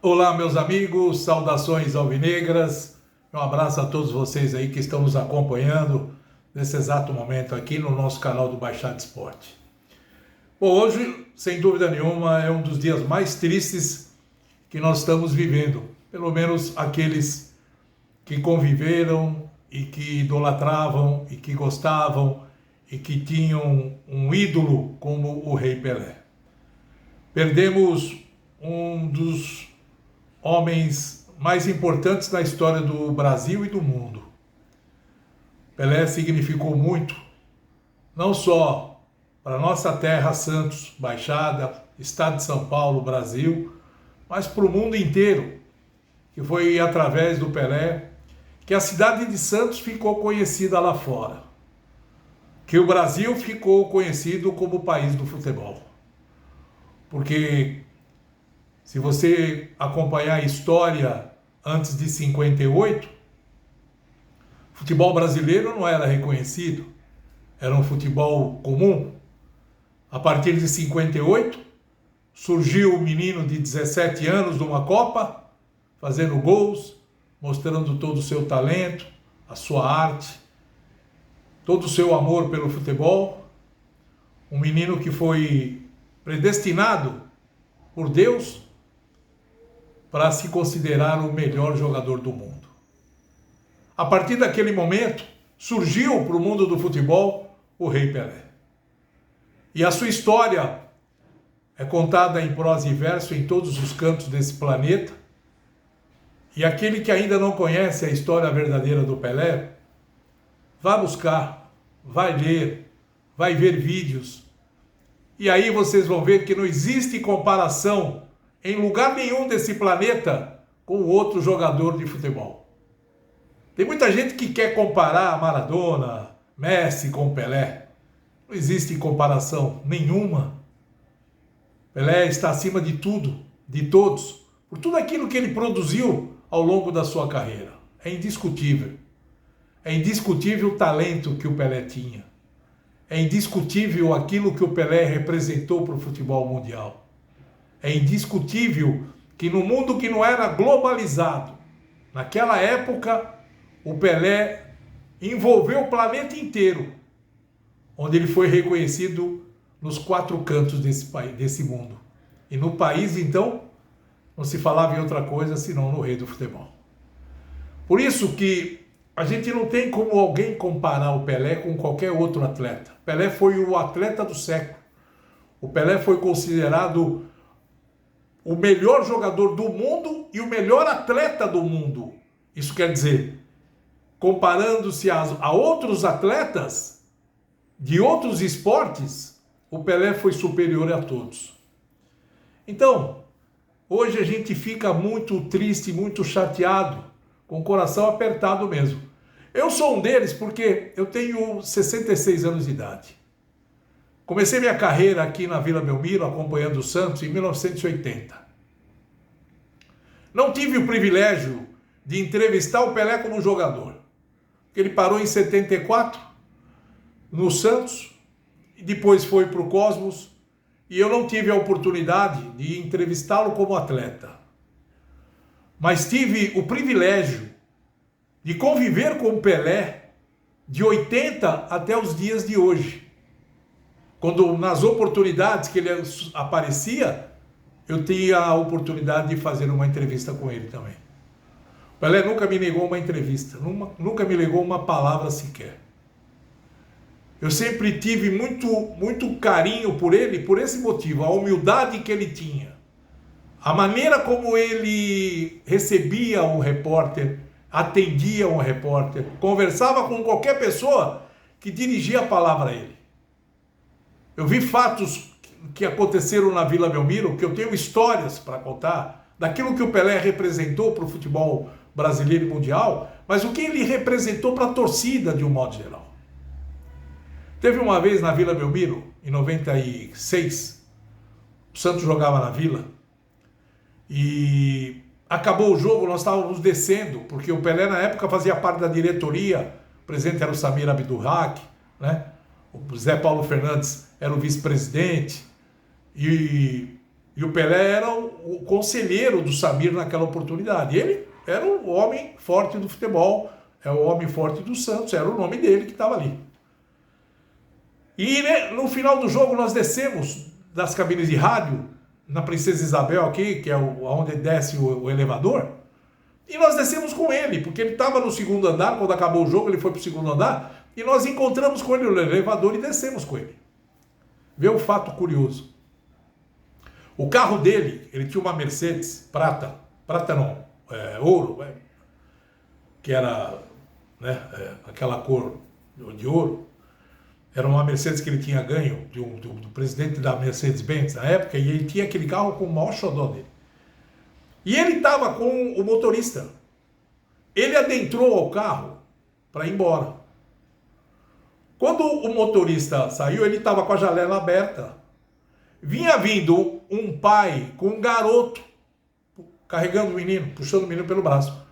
Olá, meus amigos, saudações alvinegras, um abraço a todos vocês aí que estão nos acompanhando nesse exato momento aqui no nosso canal do Baixada Esporte. Bom, hoje, sem dúvida nenhuma, é um dos dias mais tristes que nós estamos vivendo, pelo menos aqueles que conviveram e que idolatravam e que gostavam e que tinham um ídolo como o Rei Pelé. Perdemos um dos homens mais importantes na história do Brasil e do mundo. Pelé significou muito, não só para nossa terra, Santos, Baixada, Estado de São Paulo, Brasil, mas para o mundo inteiro, que foi através do Pelé que a cidade de Santos ficou conhecida lá fora, que o Brasil ficou conhecido como o país do futebol. Porque se você acompanhar a história antes de 58, futebol brasileiro não era reconhecido, era um futebol comum. A partir de 58, surgiu o menino de 17 anos numa Copa, fazendo gols, mostrando todo o seu talento, a sua arte, todo o seu amor pelo futebol. Um menino que foi predestinado por Deus para se considerar o melhor jogador do mundo. A partir daquele momento, surgiu para o mundo do futebol o Rei Pelé. E a sua história é contada em prosa e verso em todos os cantos desse planeta. E aquele que ainda não conhece a história verdadeira do Pelé, vá buscar, vai ler, vai ver vídeos. E aí vocês vão ver que não existe comparação em lugar nenhum desse planeta com outro jogador de futebol. Tem muita gente que quer comparar Maradona, Messi com Pelé. Não existe comparação nenhuma. Pelé está acima de tudo, de todos, por tudo aquilo que ele produziu ao longo da sua carreira. É indiscutível. É indiscutível o talento que o Pelé tinha. É indiscutível aquilo que o Pelé representou para o futebol mundial. É indiscutível que no mundo que não era globalizado, naquela época, o Pelé envolveu o planeta inteiro, onde ele foi reconhecido nos quatro cantos desse mundo. E no país, então, não se falava em outra coisa senão no rei do futebol. Por isso que a gente não tem como alguém comparar o Pelé com qualquer outro atleta. Pelé foi o atleta do século. O Pelé foi considerado o melhor jogador do mundo e o melhor atleta do mundo. Isso quer dizer, comparando-se a outros atletas de outros esportes, o Pelé foi superior a todos. Então, hoje a gente fica muito triste, muito chateado, com o coração apertado mesmo. Eu sou um deles porque eu tenho 66 anos de idade. Comecei minha carreira aqui na Vila Belmiro, acompanhando o Santos, em 1980. Não tive o privilégio de entrevistar o Pelé como jogador. Ele parou em 74, no Santos, e depois foi para o Cosmos, e eu não tive a oportunidade de entrevistá-lo como atleta. Mas tive o privilégio de conviver com o Pelé de 80 até os dias de hoje. Quando nas oportunidades que ele aparecia, eu tinha a oportunidade de fazer uma entrevista com ele também. O Pelé nunca me negou uma entrevista, nunca me negou uma palavra sequer. Eu sempre tive muito carinho por ele, por esse motivo, a humildade que ele tinha. A maneira como ele recebia um repórter, atendia um repórter, conversava com qualquer pessoa que dirigia a palavra a ele. Eu vi fatos que aconteceram na Vila Belmiro, que eu tenho histórias para contar, daquilo que o Pelé representou para o futebol brasileiro e mundial, mas o que ele representou para a torcida de um modo geral. Teve uma vez na Vila Belmiro, em 96, o Santos jogava na Vila, e acabou o jogo, nós estávamos descendo, porque o Pelé na época fazia parte da diretoria, o presidente era o Samir Abdurrak, né? O Zé Paulo Fernandes era o vice-presidente, e o Pelé era o conselheiro do Samir naquela oportunidade. Ele era o homem forte do futebol, é o homem forte do Santos, era o nome dele que estava ali. E né, no final do jogo nós descemos das cabines de rádio, na Princesa Isabel aqui, que é onde desce o elevador, e nós descemos com ele, porque ele estava no segundo andar, quando acabou o jogo ele foi para o segundo andar, e nós encontramos com ele no elevador e descemos com ele. Vê um fato curioso. O carro dele, ele tinha uma Mercedes prata não, ouro, que era né, aquela cor de ouro. Era uma Mercedes que ele tinha ganho do presidente da Mercedes-Benz na época, e ele tinha aquele carro com o maior xodó dele. E ele estava com o motorista. Ele adentrou ao carro para ir embora. Quando o motorista saiu, ele estava com a janela aberta. Vinha vindo um pai com um garoto, carregando o menino, puxando o menino pelo braço.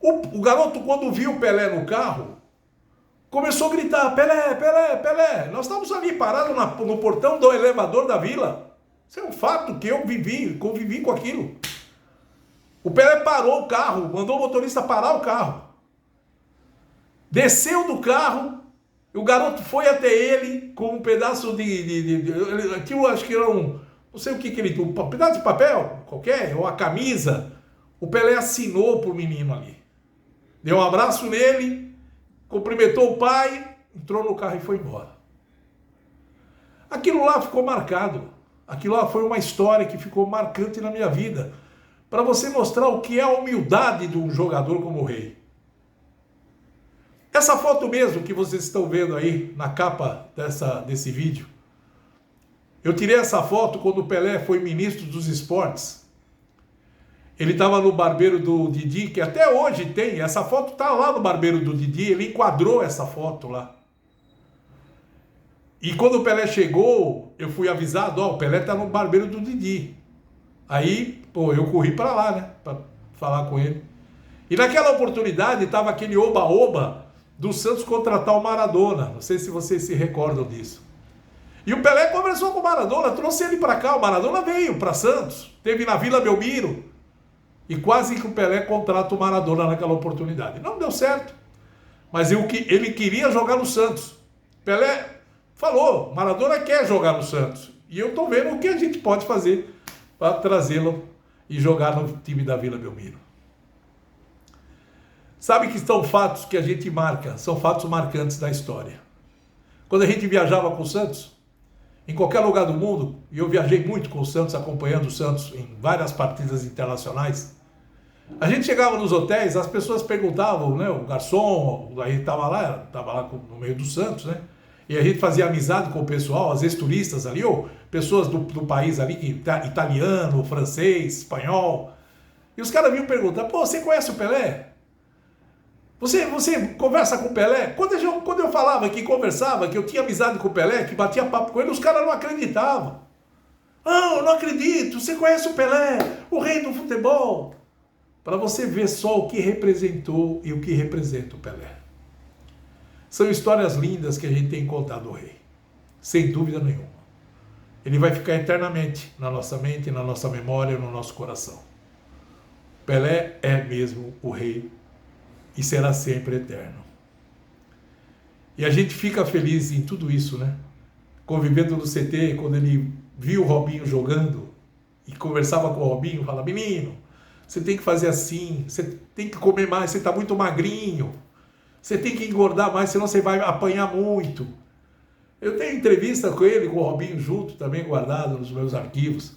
O garoto, quando viu o Pelé no carro, começou a gritar, Pelé, Pelé, Pelé. Nós estávamos ali parados no portão do elevador da vila. Isso é um fato que eu convivi com aquilo. O Pelé parou o carro, mandou o motorista parar o carro. Desceu do carro, e o garoto foi até ele com um pedaço aquilo acho que era não sei o que ele tinha, um pedaço de papel qualquer, ou a camisa. O Pelé assinou pro menino ali. Deu um abraço nele, cumprimentou o pai, entrou no carro e foi embora. Aquilo lá ficou marcado. Aquilo lá foi uma história que ficou marcante na minha vida. Para você mostrar o que é a humildade de um jogador como o Rei. Essa foto mesmo que vocês estão vendo aí na capa desse vídeo. Eu tirei essa foto quando o Pelé foi ministro dos esportes. Ele estava no barbeiro do Didi, que até hoje tem. Essa foto está lá no barbeiro do Didi. Ele enquadrou essa foto lá. E quando o Pelé chegou, eu fui avisado, o Pelé está no barbeiro do Didi. Aí, eu corri para lá, né, para falar com ele. E naquela oportunidade estava aquele oba-oba do Santos contratar o Maradona. Não sei se vocês se recordam disso. E o Pelé conversou com o Maradona, trouxe ele para cá. O Maradona veio para Santos, teve na Vila Belmiro. E quase que o Pelé contrata o Maradona naquela oportunidade. Não deu certo. Mas ele queria jogar no Santos. Pelé falou, Maradona quer jogar no Santos. E eu estou vendo o que a gente pode fazer para trazê-lo e jogar no time da Vila Belmiro. Sabe que são fatos que a gente marca, são fatos marcantes da história. Quando a gente viajava com o Santos, em qualquer lugar do mundo, e eu viajei muito com o Santos, acompanhando o Santos em várias partidas internacionais, a gente chegava nos hotéis, as pessoas perguntavam, né, o garçom, a gente estava lá no meio do Santos, né? E a gente fazia amizade com o pessoal, às vezes turistas ali, ou pessoas do país ali, italiano, francês, espanhol. E os caras vinham perguntar, você conhece o Pelé? Você conversa com o Pelé? Quando eu falava que conversava, que eu tinha amizade com o Pelé, que batia papo com ele, os caras não acreditavam. Não acredito, você conhece o Pelé, o rei do futebol. Para você ver só o que representou e o que representa o Pelé. São histórias lindas que a gente tem contado do Rei. Sem dúvida nenhuma. Ele vai ficar eternamente na nossa mente, na nossa memória, no nosso coração. Pelé é mesmo o Rei e será sempre eterno. E a gente fica feliz em tudo isso, né? Convivendo no CT, quando ele viu o Robinho jogando e conversava com o Robinho, fala, menino, você tem que fazer assim, você tem que comer mais, você está muito magrinho. Você tem que engordar mais, senão você vai apanhar muito. Eu tenho entrevista com ele, com o Robinho junto, também guardado nos meus arquivos.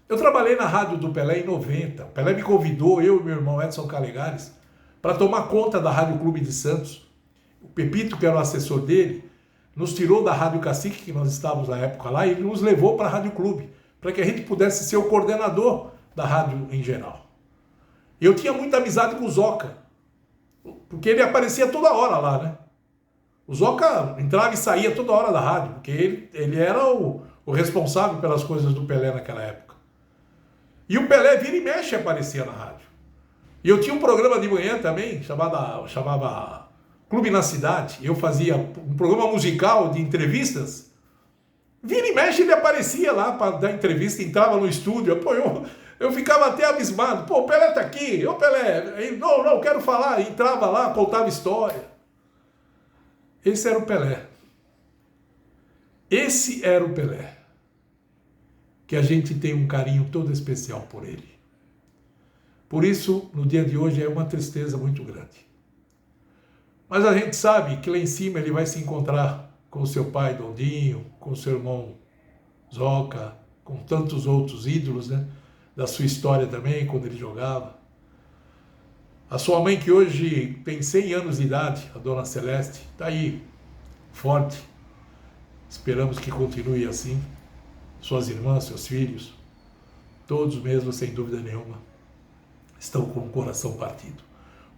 Eu trabalhei na rádio do Pelé em 90. O Pelé me convidou, eu e meu irmão Edson Calegares, para tomar conta da Rádio Clube de Santos. O Pepito, que era o assessor dele, nos tirou da Rádio Cacique, que nós estávamos na época lá, e ele nos levou para a Rádio Clube, para que a gente pudesse ser o coordenador da rádio em geral. Eu tinha muita amizade com o Zoca, porque ele aparecia toda hora lá, né? O Zoca entrava e saía toda hora da rádio, porque ele era o responsável pelas coisas do Pelé naquela época. E o Pelé vira e mexe aparecia na rádio. E eu tinha um programa de manhã também, chamava Clube na Cidade. Eu fazia um programa musical de entrevistas. Vira e mexe ele aparecia lá para dar entrevista, entrava no estúdio. Eu ficava até abismado. Pô, o Pelé tá aqui. Ô, Pelé. Aí, não, quero falar. Entrava lá, contava história. Esse era o Pelé. Esse era o Pelé. Que a gente tem um carinho todo especial por ele. Por isso, no dia de hoje, é uma tristeza muito grande. Mas a gente sabe que lá em cima ele vai se encontrar com o seu pai, Dondinho, com o seu irmão Zoca, com tantos outros ídolos, né? Da sua história também, quando ele jogava. A sua mãe, que hoje tem 100 anos de idade, a Dona Celeste, está aí, forte. Esperamos que continue assim. Suas irmãs, seus filhos, todos mesmo, sem dúvida nenhuma, estão com o coração partido.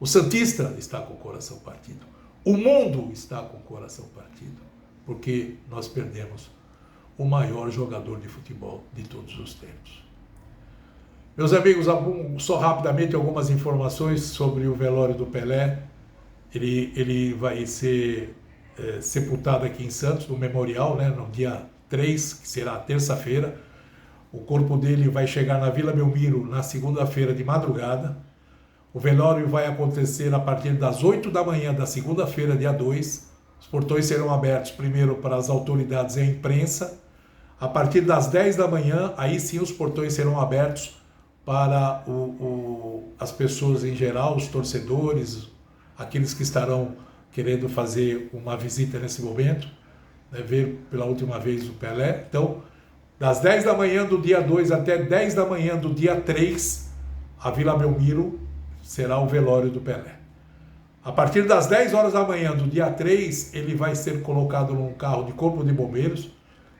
O santista está com o coração partido. O mundo está com o coração partido. Porque nós perdemos o maior jogador de futebol de todos os tempos. Meus amigos, só rapidamente algumas informações sobre o velório do Pelé. Ele vai ser sepultado aqui em Santos, no Memorial, né, no dia 3, que será terça-feira. O corpo dele vai chegar na Vila Belmiro na segunda-feira de madrugada. O velório vai acontecer a partir das 8 da manhã da segunda-feira, dia 2. Os portões serão abertos primeiro para as autoridades e a imprensa. A partir das 10 da manhã, aí sim os portões serão abertos para as pessoas em geral, os torcedores, aqueles que estarão querendo fazer uma visita nesse momento, né, ver pela última vez o Pelé. Então, das 10 da manhã do dia 2 até 10 da manhã do dia 3, a Vila Belmiro será o velório do Pelé. A partir das 10 horas da manhã do dia 3, ele vai ser colocado num carro de corpo de bombeiros.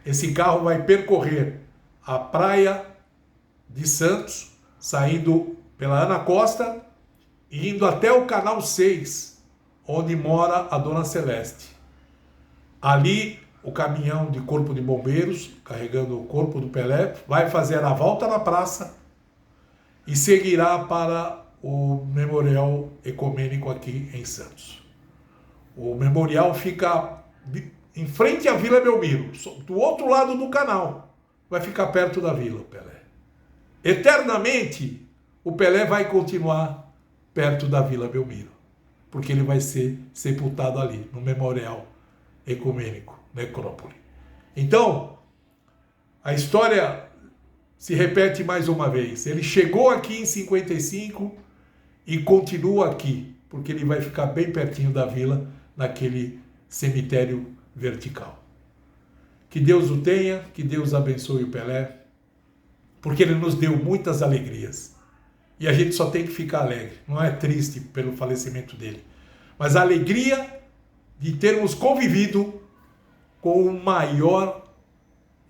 Esse carro vai percorrer a praia de Santos, saindo pela Ana Costa e indo até o Canal 6, onde mora a Dona Celeste. Ali, o caminhão de corpo de bombeiros, carregando o corpo do Pelé, vai fazer a volta na praça e seguirá para o Memorial Ecumênico aqui em Santos. O memorial fica em frente à Vila Belmiro, do outro lado do canal. Vai ficar perto da vila, o Pelé. Eternamente, o Pelé vai continuar perto da Vila Belmiro, porque ele vai ser sepultado ali, no Memorial Ecumênico, Necrópole. Então, a história se repete mais uma vez. Ele chegou aqui em 55 e continua aqui, porque ele vai ficar bem pertinho da vila, naquele cemitério vertical. Que Deus o tenha, que Deus abençoe o Pelé, porque ele nos deu muitas alegrias. E a gente só tem que ficar alegre, não é triste pelo falecimento dele, mas a alegria de termos convivido com o maior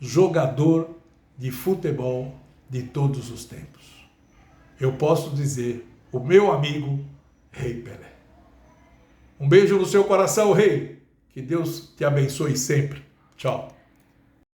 jogador de futebol de todos os tempos. Eu posso dizer, o meu amigo Rei Pelé. Um beijo no seu coração, Rei. Que Deus te abençoe sempre. Tchau.